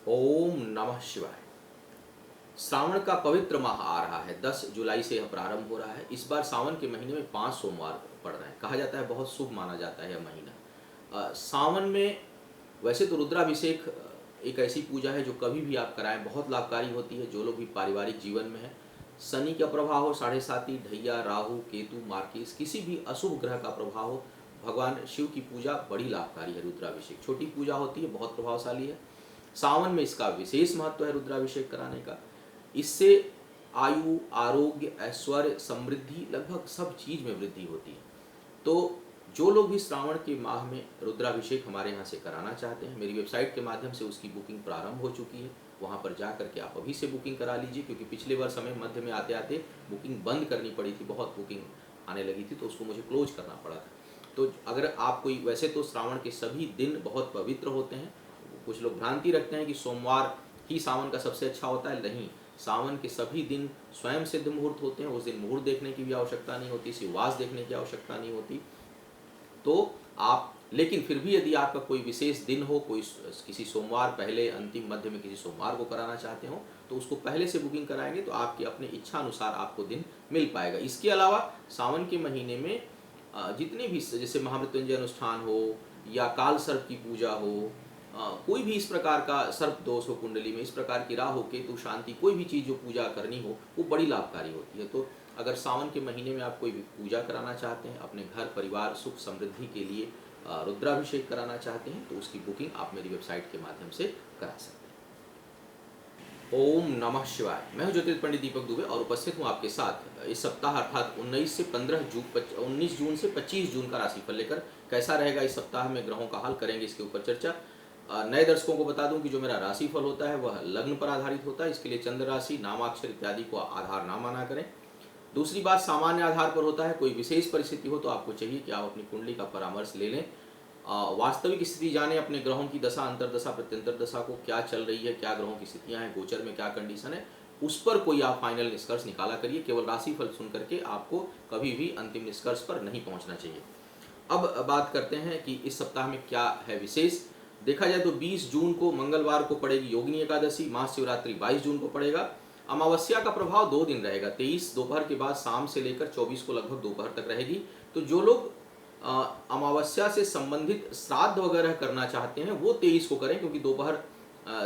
ओम नमः शिवाय। श्रावण का पवित्र माह आ रहा है। 10 जुलाई से यह प्रारंभ हो रहा है। इस बार सावन के महीने में 5 सोमवार पड़ रहे हैं। कहा जाता है बहुत शुभ माना जाता है यह महीना। सावन में वैसे तो रुद्राभिषेक एक ऐसी पूजा है जो कभी भी आप कराएं बहुत लाभकारी होती है। जो लोग भी पारिवारिक जीवन में है, शनि का प्रभाव हो, साढ़े साती, ढैया, राहु, केतु, मार्किस, किसी भी अशुभ ग्रह का प्रभाव हो, भगवान शिव की पूजा बड़ी लाभकारी है। रुद्राभिषेक छोटी पूजा होती है, बहुत प्रभावशाली है। सावन में इसका विशेष महत्व है रुद्राभिषेक कराने का। इससे आयु, आरोग्य, ऐश्वर्य, समृद्धि, लगभग सब चीज में वृद्धि होती है। तो जो लोग भी श्रावण के माह में रुद्राभिषेक हमारे यहाँ से कराना चाहते हैं, मेरी वेबसाइट के माध्यम से उसकी बुकिंग प्रारंभ हो चुकी है। वहाँ पर जा करके आप अभी से बुकिंग करा लीजिए, क्योंकि पिछले वर्ष हमें मध्य में आते आते बुकिंग बंद करनी पड़ी थी। बहुत बुकिंग आने लगी थी तो उसको मुझे क्लोज करना पड़ा था। तो अगर आप कोई, वैसे तो श्रावण के सभी दिन बहुत पवित्र होते हैं। कुछ लोग भ्रांति रखते हैं कि सोमवार ही सावन का सबसे अच्छा होता है। नहीं, सावन के सभी दिन स्वयं सिद्ध मुहूर्त होते हैं। उस दिन मुहूर्त देखने की भी आवश्यकता नहीं होती, शिववास देखने की आवश्यकता नहीं होती। तो आप, लेकिन फिर भी यदि आपका कोई विशेष दिन हो, कोई किसी सोमवार पहले, अंतिम, मध्य में किसी सोमवार को कराना चाहते हो, तो उसको पहले से बुकिंग कराएंगे तो आपकी अपने इच्छा अनुसार आपको दिन मिल पाएगा। इसके अलावा सावन के महीने में जितने भी, जैसे महामृत्युंजय अनुष्ठान हो या काल सर्प की पूजा हो, कोई भी इस प्रकार का सर्प दोष हो कुंडली में, इस प्रकार की राहु केतु शांति, कोई भी चीज़ जो पूजा करनी हो वो बड़ी लाभकारी होती है। तो अगर सावन के महीने में आप कोई भी पूजा कराना चाहते हैं, अपने घर परिवार सुख समृद्धि के लिए रुद्राभिषेक कराना चाहते हैं, तो उसकी बुकिंग आप मेरी वेबसाइट के माध्यम से करा सकते हैं। ओम नमः शिवाय। मैं हूं ज्योतिष पंडित दीपक दुबे और उपस्थित हूं आपके साथ इस सप्ताह अर्थात 19 जून से 25 जून का राशिफल लेकर। कैसा रहेगा इस सप्ताह में ग्रहों का हाल, करेंगे इसके ऊपर चर्चा। नए दर्शकों को बता दूं कि जो मेरा राशिफल होता है वह लग्न पर आधारित होता है। इसके लिए चंद्र राशि, नामाक्षर इत्यादि को आधार ना माना करें। दूसरी बात, सामान्य आधार पर होता है। कोई विशेष परिस्थिति हो तो आपको चाहिए कि आप अपनी कुंडली का परामर्श ले लें, वास्तविक स्थिति जाने, अपने ग्रहों की दशा, अंतर्दशा, प्रत्यंतर दशा को क्या चल रही है, क्या ग्रहों की स्थितियां हैं, गोचर में क्या कंडीशन है, उस पर कोई आप फाइनल निष्कर्ष निकाला करिए। केवल राशिफल सुन करके आपको कभी भी अंतिम निष्कर्ष पर नहीं पहुंचना चाहिए। अब बात करते हैं कि इस सप्ताह में क्या है विशेष। देखा जाए तो 20 जून को मंगलवार को पड़ेगी योगिनी एकादशी, महाशिवरात्रि 22 जून को पड़ेगा। अमावस्या का प्रभाव 2 दिन रहेगा, 23 दोपहर के बाद शाम से लेकर 24 को लगभग दोपहर तक रहेगी। तो जो लोग अमावस्या से संबंधित श्राद्ध वगैरह करना चाहते हैं वो 23 को करें, क्योंकि दोपहर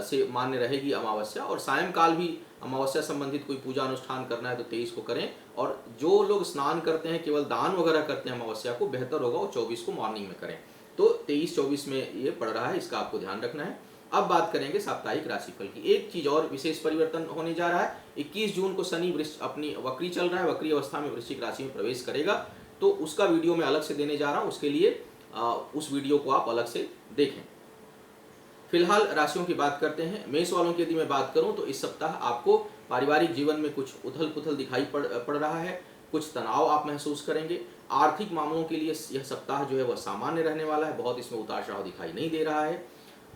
से मान्य रहेगी अमावस्या। और सायंकाल भी अमावस्या संबंधित कोई पूजा अनुष्ठान करना है तो 23 को करें। और जो लोग स्नान करते हैं, केवल दान वगैरह करते हैं अमावस्या को, बेहतर होगा वो 24 को मॉर्निंग में करें। तो 23-24 में ये पड़ रहा है, इसका आपको ध्यान रखना है। अब बात करेंगे साप्ताहिक राशिफल की। एक चीज और विशेष परिवर्तन होने जा रहा है। 21 जून को शनि अपनी वक्री चल रहा है, वक्री अवस्था में वृश्चिक राशि में प्रवेश करेगा। तो उसका वीडियो मैं अलग से देने जा रहा हूं, उसके लिए उस वीडियो को आप अलग से देखें। फिलहाल राशियों की बात करते हैं। मेष वालों की यदि मैं बात करूं तो इस सप्ताह आपको पारिवारिक जीवन में कुछ उथल पुथल दिखाई पड़ रहा है, कुछ तनाव आप महसूस करेंगे। आर्थिक मामलों के लिए यह सप्ताह जो है वह सामान्य रहने वाला है, बहुत इसमें उतार चढ़ाव दिखाई नहीं दे रहा है।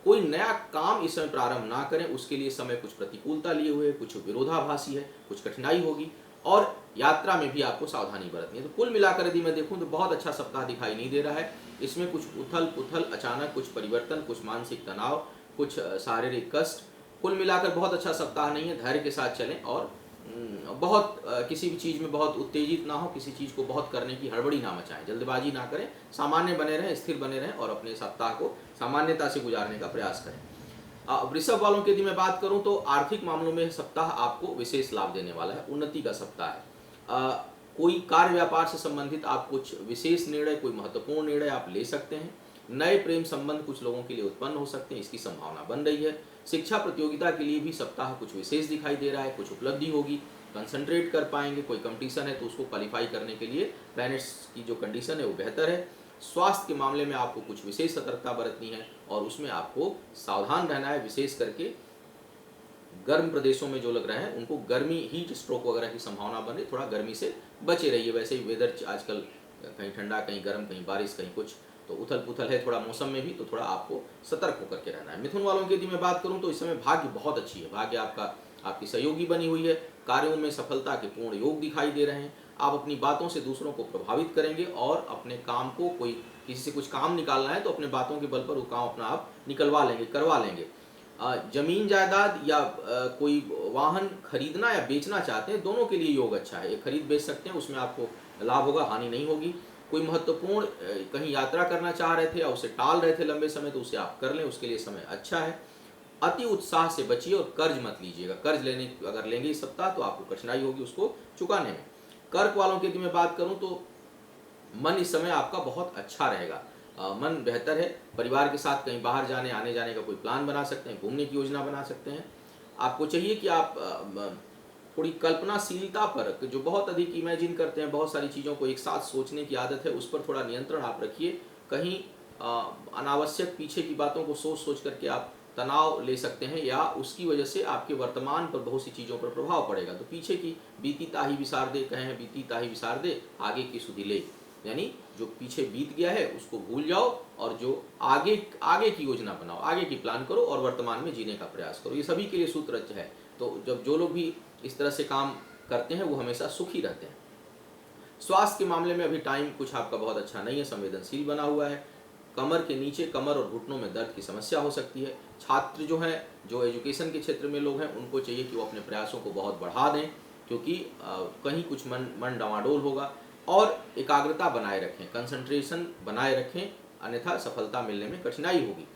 कोई नया काम इस समय प्रारंभ ना करें, उसके लिए समय कुछ प्रतिकूलता लिए हुए, कुछ विरोधाभासी है, कुछ कठिनाई होगी। और यात्रा में भी आपको सावधानी बरतनी है। तो कुल मिलाकर यदि मैं देखूं तो बहुत अच्छा सप्ताह दिखाई नहीं दे रहा है। इसमें कुछ उथल पुथल, अचानक कुछ परिवर्तन, कुछ मानसिक तनाव, कुछ शारीरिक कष्ट, कुल मिलाकर बहुत अच्छा सप्ताह नहीं है। धैर्य के साथ चलें और बहुत किसी भी चीज़ में बहुत उत्तेजित ना हो, किसी चीज़ को बहुत करने की हड़बड़ी ना मचाएं, जल्दबाजी ना करें, सामान्य बने रहें, स्थिर बने रहें और अपने सप्ताह को सामान्यता से गुजारने का प्रयास करें। वृषभ वालों की यदि मैं बात करूं तो आर्थिक मामलों में सप्ताह आपको विशेष लाभ देने वाला है, उन्नति का सप्ताह है। कोई कार्य व्यापार से संबंधित आप कुछ विशेष निर्णय, कोई महत्वपूर्ण निर्णय आप ले सकते हैं। नए प्रेम संबंध कुछ लोगों के लिए उत्पन्न हो सकते हैं, इसकी संभावना बन रही है। शिक्षा प्रतियोगिता के लिए भी सप्ताह कुछ विशेष दिखाई दे रहा है, कुछ उपलब्धि होगी, कंसंट्रेट कर पाएंगे। कोई कंपटीशन है तो उसको क्वालिफाई करने के लिए प्लैनेट्स की जो कंडीशन है वो बेहतर है। स्वास्थ्य के मामले में आपको कुछ विशेष सतर्कता बरतनी है और उसमें आपको सावधान रहना है। विशेष करके गर्म प्रदेशों में जो लग रहे हैं उनको गर्मी, हीट स्ट्रोक वगैरह की संभावना बने, थोड़ा गर्मी से बचे रहिए। वैसे ही वेदर आजकल कहीं ठंडा, कहीं गर्म, कहीं बारिश, कहीं कुछ, तो उथल पुथल है थोड़ा मौसम में भी, तो थोड़ा आपको सतर्क होकर के रहना है। मिथुन वालों की यदि मैं बात करूं तो इस समय भाग्य बहुत अच्छी है, भाग्य आपकी सहयोगी बनी हुई है। कार्यों में सफलता के पूर्ण योग दिखाई दे रहे हैं। आप अपनी बातों से दूसरों को प्रभावित करेंगे और अपने काम को, कोई किसी से कुछ काम निकालना है तो अपने बातों के बल पर वो काम अपना आप निकलवा लेंगे, करवा लेंगे। जमीन जायदाद या कोई वाहन खरीदना या बेचना चाहते हैं, दोनों के लिए योग अच्छा है। ये खरीद बेच सकते हैं, उसमें आपको लाभ होगा, हानि नहीं होगी। कोई महत्वपूर्ण कहीं यात्रा करना चाह रहे थे या उसे टाल रहे थे लंबे समय, तो उसे आप कर लें, उसके लिए समय अच्छा है। अति उत्साह से बचिए और कर्ज मत लीजिएगा। कर्ज लेने अगर लेंगे इस सप्ताह तो आपको कठिनाई होगी उसको चुकाने में। कर्क वालों की यदि मैं बात करूं तो मन इस समय आपका बहुत अच्छा रहेगा, मन बेहतर है। परिवार के साथ कहीं बाहर जाने आने जाने का कोई प्लान बना सकते हैं, घूमने की योजना बना सकते हैं। आपको चाहिए कि आप थोड़ी कल्पनाशीलता पर, जो बहुत अधिक इमेजिन करते हैं, बहुत सारी चीज़ों को एक साथ सोचने की आदत है, उस पर थोड़ा नियंत्रण आप रखिए। कहीं अनावश्यक पीछे की बातों को सोच सोच करके आप तनाव ले सकते हैं, या उसकी वजह से आपके वर्तमान पर बहुत सी चीज़ों पर प्रभाव पड़ेगा। तो पीछे की बीती ताही विसार दे, कहें बीती ताही विसार दे, आगे की सुधि ले, यानी जो पीछे बीत गया है उसको भूल जाओ और जो आगे आगे की योजना बनाओ, आगे की प्लान करो और वर्तमान में जीने का प्रयास करो। ये सभी के लिए सूत्र है। तो जब जो लोग भी इस तरह से काम करते हैं वो हमेशा सुखी रहते हैं। स्वास्थ्य के मामले में अभी टाइम कुछ आपका बहुत अच्छा नहीं है, संवेदनशील बना हुआ है। कमर के नीचे, कमर और घुटनों में दर्द की समस्या हो सकती है। छात्र जो हैं, जो एजुकेशन के क्षेत्र में लोग हैं, उनको चाहिए कि वो अपने प्रयासों को बहुत बढ़ा दें, क्योंकि कहीं कुछ मन डामाडोल होगा। और एकाग्रता बनाए रखें, कंसंट्रेशन बनाए रखें, अन्यथा सफलता मिलने में कठिनाई होगी।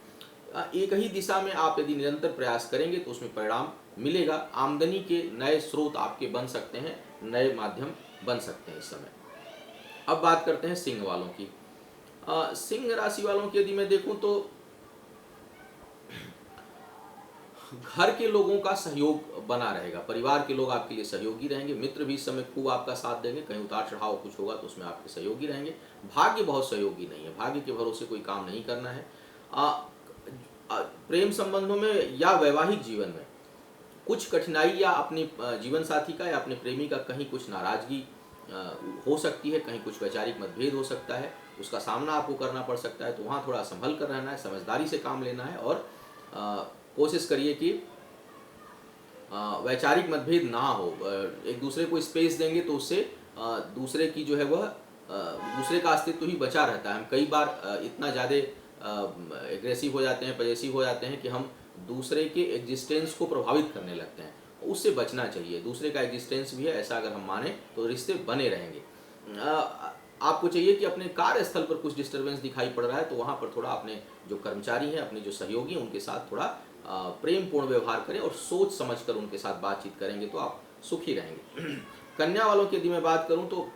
एक ही दिशा में आप यदि निरंतर प्रयास करेंगे तो उसमें परिणाम मिलेगा। आमदनी के नए स्रोत आपके बन सकते हैं, नए माध्यम बन सकते हैं इस समय। अब बात करते हैं सिंह वालों की। सिंह राशि वालों की यदि मैं देखूं तो घर के लोगों का सहयोग बना रहेगा, परिवार के लोग आपके लिए सहयोगी रहेंगे। मित्र भी इस समय खूब आपका साथ देंगे, कहीं उतार चढ़ाव कुछ होगा तो उसमें आपके सहयोगी रहेंगे। भाग्य बहुत सहयोगी नहीं है, भाग्य के भरोसे कोई काम नहीं करना है। प्रेम संबंधों में या वैवाहिक जीवन में कुछ कठिनाई, या अपने जीवन साथी का या अपने प्रेमी का कहीं कुछ नाराजगी हो सकती है, कहीं कुछ वैचारिक मतभेद हो सकता है, उसका सामना आपको करना पड़ सकता है। तो वहाँ थोड़ा संभल कर रहना है, समझदारी से काम लेना है और कोशिश करिए कि वैचारिक मतभेद ना हो। एक दूसरे को स्पेस देंगे तो उससे दूसरे की जो है वह दूसरे का अस्तित्व ही बचा रहता है। हम कई बार इतना ज़्यादा एग्रेसिव हो जाते हैं, पजेसिव हो जाते हैं कि हम दूसरे के एग्जिस्टेंस को प्रभावित करने लगते हैं। उससे बचना चाहिए। दूसरे का एग्जिस्टेंस भी है ऐसा अगर हम माने तो रिश्ते बने रहेंगे। आपको चाहिए कि अपने कार्यस्थल पर कुछ डिस्टर्बेंस दिखाई पड़ रहा है तो वहाँ पर थोड़ा अपने जो कर्मचारी हैं, अपने जो सहयोगी हैं, उनके साथ थोड़ा प्रेम पूर्ण व्यवहार करें और सोच समझकर उनके साथ बातचीत करेंगे तो आप सुखी रहेंगे। कन्या वालों की यदि मैं बात करूं तो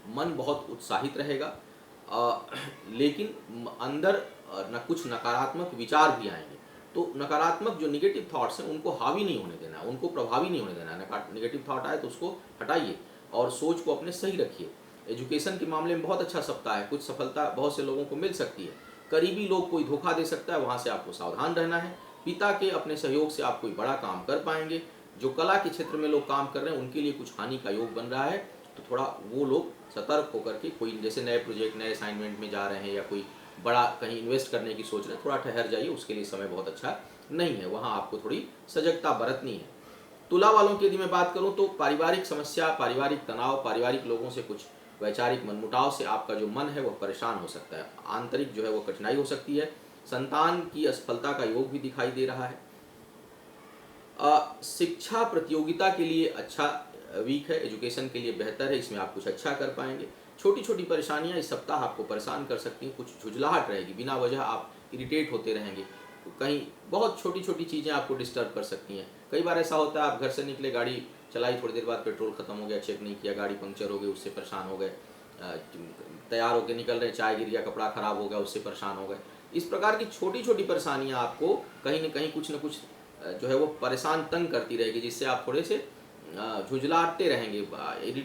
मन बहुत उत्साहित रहेगा, लेकिन अंदर न कुछ नकारात्मक विचार भी आएंगे। तो नकारात्मक जो निगेटिव थॉट्स हैं उनको हावी नहीं होने देना, उनको प्रभावी नहीं होने देना। निगेटिव थॉट आए तो उसको हटाइए और सोच को अपने सही रखिए। एजुकेशन के मामले में बहुत अच्छा सप्ताह है, कुछ सफलता बहुत से लोगों को मिल सकती है। करीबी लोग कोई धोखा दे सकता है, वहाँ से आपको सावधान रहना है। पिता के अपने सहयोग से आप कोई बड़ा काम कर पाएंगे। जो कला के क्षेत्र में लोग काम कर रहे हैं उनके लिए कुछ हानि का योग बन रहा है, तो थोड़ा वो लोग सतर्क होकर के, कोई जैसे नए प्रोजेक्ट, नए असाइनमेंट में जा रहे हैं या कोई बड़ा कहीं इन्वेस्ट करने की सोच रहे हैं, थोड़ा ठहर जाइए, उसके लिए समय बहुत अच्छा नहीं है, वहाँ आपको थोड़ी सजगता बरतनी है। तुला वालों की यदि मैं बात करूँ तो पारिवारिक समस्या, पारिवारिक तनाव, पारिवारिक लोगों से कुछ वैचारिक मनमुटाव से आपका जो मन है वह परेशान हो सकता है, आंतरिक जो है वो कठिनाई हो सकती है। संतान की असफलता का योग भी दिखाई दे रहा है। शिक्षा प्रतियोगिता के लिए अच्छा वीक है, एजुकेशन के लिए बेहतर है, इसमें आप कुछ अच्छा कर पाएंगे। छोटी छोटी परेशानियां इस सप्ताह आपको परेशान कर सकती हैं, कुछ झुंझलाहट रहेगी, बिना वजह आप इरिटेट होते रहेंगे, कहीं बहुत छोटी छोटी चीज़ें आपको डिस्टर्ब कर सकती हैं। कई बार ऐसा होता है आप घर से निकले, गाड़ी चलाई, थोड़ी देर बाद पेट्रोल खत्म हो गया, चेक नहीं किया, गाड़ी पंक्चर हो गई, उससे परेशान हो गए। तैयार होकर निकल रहे, चाय गिर गया, कपड़ा खराब हो गया, उससे परेशान हो गए। इस प्रकार की छोटी छोटी परेशानियां आपको कहीं न कुछ जो है वो परेशान तंग करती रहेगी, जिससे आप थोड़े से झुंझलाते रहेंगे,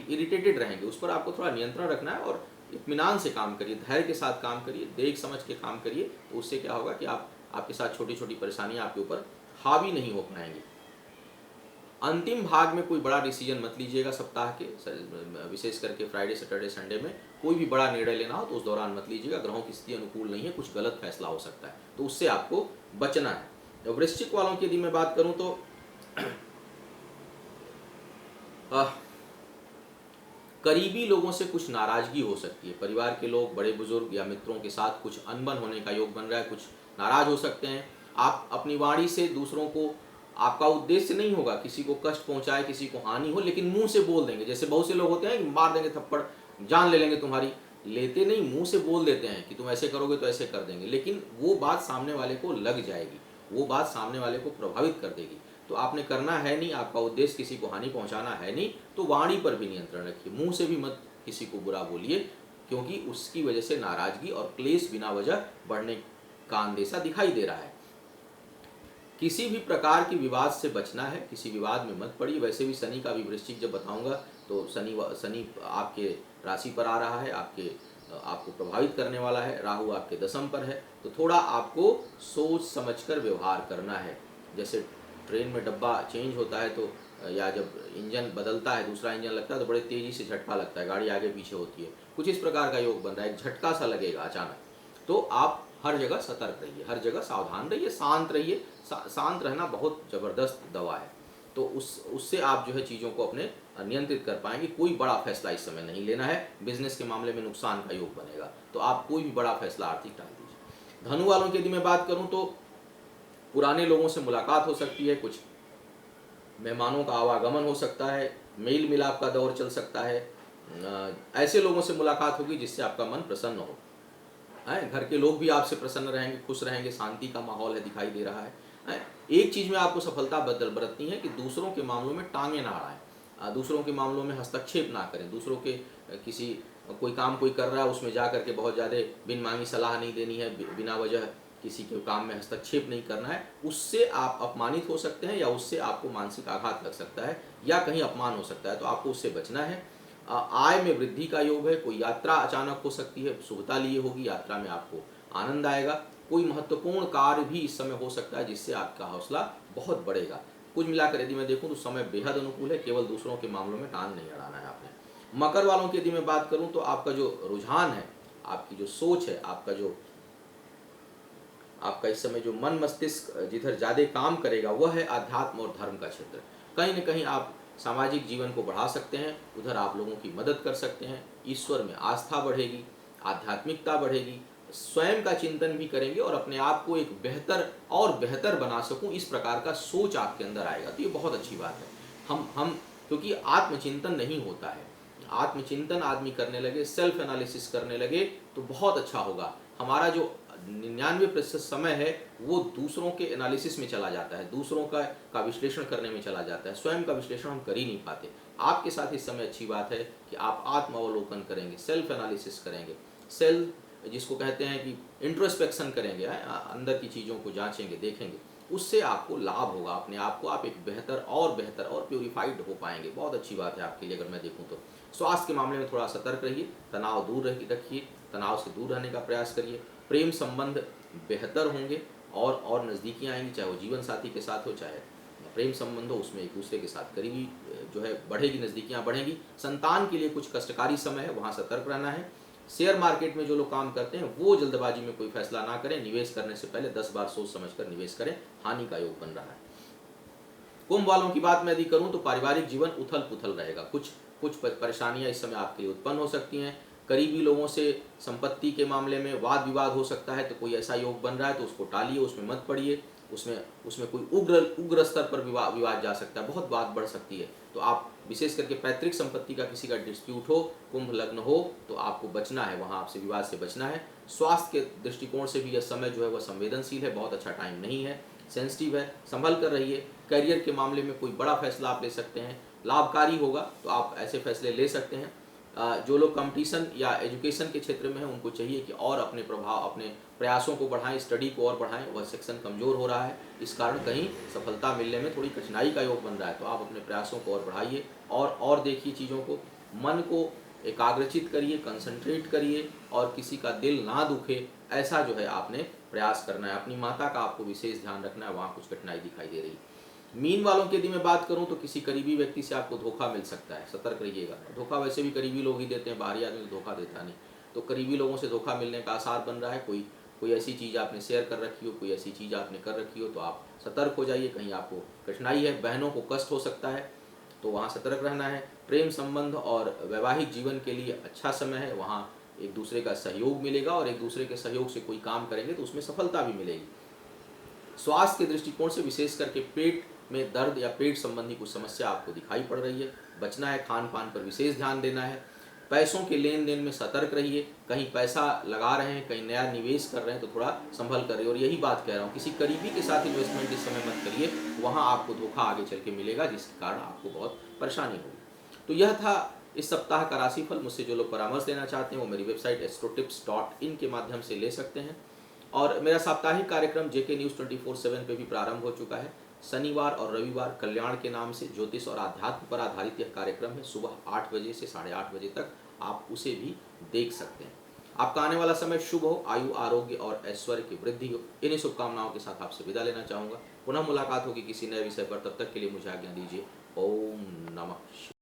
इरिटेटेड रहेंगे। उस पर आपको थोड़ा नियंत्रण रखना है और इत्मीनान से काम करिए, धैर्य के साथ काम करिए, देख समझ के काम करिए। तो उससे क्या होगा कि आपके साथ छोटी छोटी परेशानियां आपके ऊपर हावी नहीं हो पाएंगी। अंतिम भाग में कोई बड़ा डिसीजन मत लीजिएगा सप्ताह के, विशेष करके फ्राइडे, सैटरडे, संडे में कोई भी बड़ा निर्णय लेना हो तो उस दौरान मत लीजिएगा। ग्रहों की स्थिति अनुकूल नहीं है, कुछ गलत फैसला हो सकता है, तो उससे आपको बचना है। वृश्चिक वालों की यदि मैं बात करूं तो करीबी लोगों से कुछ नाराजगी हो सकती है। परिवार के लोग, बड़े बुजुर्ग या मित्रों के साथ कुछ अनबन होने का योग बन रहा है, कुछ नाराज हो सकते हैं। आप अपनी वाणी से दूसरों को, आपका उद्देश्य नहीं होगा किसी को कष्ट पहुंचाए, किसी को हानि हो, लेकिन मुंह से बोल देंगे। जैसे बहुत से लोग होते हैं कि मार देंगे थप्पड़, जान ले लेंगे तुम्हारी, लेते नहीं, मुंह से बोल देते हैं कि तुम ऐसे करोगे तो ऐसे कर देंगे, लेकिन वो बात सामने वाले को लग जाएगी, वो बात सामने वाले को प्रभावित कर देगी। तो आपने करना है नहीं, आपका उद्देश्य किसी को हानि पहुंचाना है नहीं, तो वाणी पर भी नियंत्रण रखिए, मुंह से भी मत किसी को बुरा बोलिए, क्योंकि उसकी वजह से नाराजगी और क्लेश बिना वजह बढ़ने का अंदेशा दिखाई दे रहा है। किसी भी प्रकार की विवाद से बचना है, किसी विवाद में मत पड़िए। वैसे भी शनि का भी वृश्चिक जब बताऊंगा तो शनि आपके राशि पर आ रहा है, आपको प्रभावित करने वाला है। राहु आपके दशम पर है, तो थोड़ा आपको सोच समझकर व्यवहार करना है। जैसे ट्रेन में डब्बा चेंज होता है तो, या जब इंजन बदलता है, दूसरा इंजन लगता है तो बड़े तेजी से झटका लगता है, गाड़ी आगे पीछे होती है, कुछ इस प्रकार का योग बन रहा है, एक झटका सा लगेगा अचानक। तो आप हर जगह सतर्क रहिए, हर जगह सावधान रहिए, शांत रहिए। शांत रहना बहुत ज़बरदस्त दवा है। तो उससे आप जो है चीज़ों को अपने नियंत्रित कर पाएंगे। कोई बड़ा फैसला इस समय नहीं लेना है, बिजनेस के मामले में नुकसान का योग बनेगा, तो आप कोई भी बड़ा फैसला आर्थिक टाल दीजिए। धनु वालों की यदि मैं बात करूं तो पुराने लोगों से मुलाकात हो सकती है, कुछ मेहमानों का आवागमन हो सकता है, मेल मिलाप का दौर चल सकता है। ऐसे लोगों से मुलाकात होगी जिससे आपका मन प्रसन्न हो, घर के लोग भी आपसे प्रसन्न रहेंगे, खुश रहेंगे, शांति का माहौल है, दिखाई दे रहा है। एक चीज़ में आपको सफलता बरतनी है कि दूसरों के मामलों में टांगे ना अड़ाएं, दूसरों के मामलों में हस्तक्षेप ना करें। दूसरों के किसी कोई काम कोई कर रहा है उसमें जा करके बहुत ज़्यादा बिन मांगी सलाह नहीं देनी है, बिना वजह किसी के काम में हस्तक्षेप नहीं करना है। उससे आप अपमानित हो सकते हैं, या उससे आपको मानसिक आघात लग सकता है, या कहीं अपमान हो सकता है, तो आपको उससे बचना है। आय में वृद्धि का योग है, कोई यात्रा अचानक हो सकती है, शुभता लिए होगी, यात्रा में आपको आनंद आएगा। कोई महत्वपूर्ण कार्य भी इस समय हो सकता है जिससे आपका हौसला बहुत बढ़ेगा। कुल मिलाकर यदि मैं देखूं तो समय बेहद अनुकूल है, केवल दूसरों के मामलों में टांग नहीं अड़ाना है आपने। मकर वालों की यदि मैं बात करूं तो आपका जो रुझान है, आपकी जो सोच है, आपका इस समय जो मन मस्तिष्क जिधर ज़्यादा काम करेगा वह है आध्यात्म और धर्म का क्षेत्र। कहीं न कहीं आप सामाजिक जीवन को बढ़ा सकते हैं, उधर आप लोगों की मदद कर सकते हैं, ईश्वर में आस्था बढ़ेगी, आध्यात्मिकता बढ़ेगी, स्वयं का चिंतन भी करेंगे और अपने आप को एक बेहतर और बेहतर बना सकूं, इस प्रकार का सोच आपके अंदर आएगा, तो ये बहुत अच्छी बात है। हम क्योंकि आत्मचिंतन नहीं होता है, आत्मचिंतन आदमी करने लगे, सेल्फ एनालिसिस करने लगे तो बहुत अच्छा होगा। हमारा जो 99% समय है वो दूसरों के एनालिसिस में चला जाता है, दूसरों का विश्लेषण करने में चला जाता है, स्वयं का विश्लेषण हम कर ही नहीं पाते। आपके साथ इस समय अच्छी बात है कि आप आत्मावलोकन करेंगे, सेल्फ एनालिसिस करेंगे, सेल्फ जिसको कहते हैं कि इंट्रोस्पेक्शन करेंगे, अंदर की चीज़ों को जांचेंगे, देखेंगे, उससे आपको लाभ होगा। अपने आप को आप एक बेहतर और प्योरीफाइड हो पाएंगे। बहुत अच्छी बात है आपके लिए। अगर मैं देखूँ तो स्वास्थ्य के मामले में थोड़ा सतर्क रहिए, तनाव दूर रखिए, तनाव से दूर रहने का प्रयास करिए। प्रेम संबंध बेहतर होंगे और नज़दीकियाँ आएंगी, चाहे वो जीवन साथी के साथ हो, चाहे प्रेम संबंध हो, उसमें एक दूसरे के साथ करीबी जो है बढ़ेगी, नज़दीकियाँ बढ़ेंगी। संतान के लिए कुछ कष्टकारी समय है, वहाँ सतर्क रहना है। शेयर मार्केट में जो लोग काम करते हैं वो जल्दबाजी में कोई फैसला ना करें, निवेश करने से पहले 10 बार सोच समझकर निवेश करें, हानि का योग बन रहा है। कुंभ वालों की बात मैं यदि करूं तो पारिवारिक जीवन उथल पुथल रहेगा, कुछ परेशानियां इस समय आपके लिए उत्पन्न हो सकती हैं। करीबी लोगों से संपत्ति के मामले में वाद विवाद हो सकता है, तो कोई ऐसा योग बन रहा है तो उसको टालिए, उसमें मत पड़िए। उसमें कोई उग्र स्तर पर विवाद जा सकता है, बहुत बात बढ़ सकती है। तो आप विशेष करके पैतृक संपत्ति का किसी का डिस्प्यूट हो, कुंभ लग्न हो, तो आपको बचना है, वहाँ आपसे विवाद से बचना है। स्वास्थ्य के दृष्टिकोण से भी यह समय जो है वह संवेदनशील है, बहुत अच्छा टाइम नहीं है, सेंसिटिव है, संभल कर रहिए। करियर के मामले में कोई बड़ा फैसला आप ले सकते हैं, लाभकारी होगा, तो आप ऐसे फैसले ले सकते हैं। जो लोग कंपटीशन या एजुकेशन के क्षेत्र में हैं उनको चाहिए कि और अपने प्रयासों को बढ़ाएं, स्टडी को और बढ़ाएं। वह सेक्शन कमज़ोर हो रहा है, इस कारण कहीं सफलता मिलने में थोड़ी कठिनाई का योग बन रहा है, तो आप अपने प्रयासों को और बढ़ाइए और देखिए चीज़ों को, मन को एकाग्रचित करिए, कंसंट्रेट करिए और किसी का दिल ना दुखे, ऐसा जो है आपने प्रयास करना है। अपनी माता का आपको विशेष ध्यान रखना है, वहाँ कुछ कठिनाई दिखाई दे रही है। मीन वालों की यदि मैं बात करूं तो किसी करीबी व्यक्ति से आपको धोखा मिल सकता है, सतर्क रहिएगा। धोखा वैसे भी करीबी लोग ही देते हैं, बाहरी आदमी तो धोखा देता नहीं, तो करीबी लोगों से धोखा मिलने का आसार बन रहा है। कोई ऐसी चीज़ आपने शेयर कर रखी हो, कोई ऐसी चीज़ आपने कर रखी हो, तो आप सतर्क हो जाइए, कहीं आपको कठिनाई है। बहनों को कष्ट हो सकता है, तो वहाँ सतर्क रहना है। प्रेम संबंध और वैवाहिक जीवन के लिए अच्छा समय है, वहाँ एक दूसरे का सहयोग मिलेगा और एक दूसरे के सहयोग से कोई काम करेंगे तो उसमें सफलता भी मिलेगी। स्वास्थ्य के दृष्टिकोण से विशेष करके पेट में दर्द या पेट संबंधी कुछ समस्या आपको दिखाई पड़ रही है, बचना है, खान पान पर विशेष ध्यान देना है। पैसों के लेन देन में सतर्क रहिए, कहीं पैसा लगा रहे हैं, कहीं नया निवेश कर रहे हैं तो थोड़ा संभल कर रहिए। और यही बात कह रहा हूँ, किसी करीबी के साथ इन्वेस्टमेंट इस समय मत करिए, वहाँ आपको धोखा आगे चल के मिलेगा जिसके कारण आपको बहुत परेशानी होगी। तो यह था इस सप्ताह का राशिफल। मुझसे जो लोग परामर्श लेना चाहते हैं वो मेरी वेबसाइट astrotips.in के माध्यम से ले सकते हैं। और मेरा साप्ताहिक कार्यक्रम JK News 24/7 पे भी प्रारंभ हो चुका है। शनिवार और रविवार कल्याण के नाम से ज्योतिष और आध्यात्म पर आधारित यह कार्यक्रम है। सुबह 8 बजे से 8:30 बजे तक आप उसे भी देख सकते हैं। आपका आने वाला समय शुभ हो, आयु आरोग्य और ऐश्वर्य की वृद्धि हो। इन्हीं शुभकामनाओं के साथ आपसे विदा लेना चाहूँगा। पुनः मुलाकात होगी किसी नए विषय पर, तब तक के लिए मुझे आज्ञा दीजिए। ओम नमः शिवाय।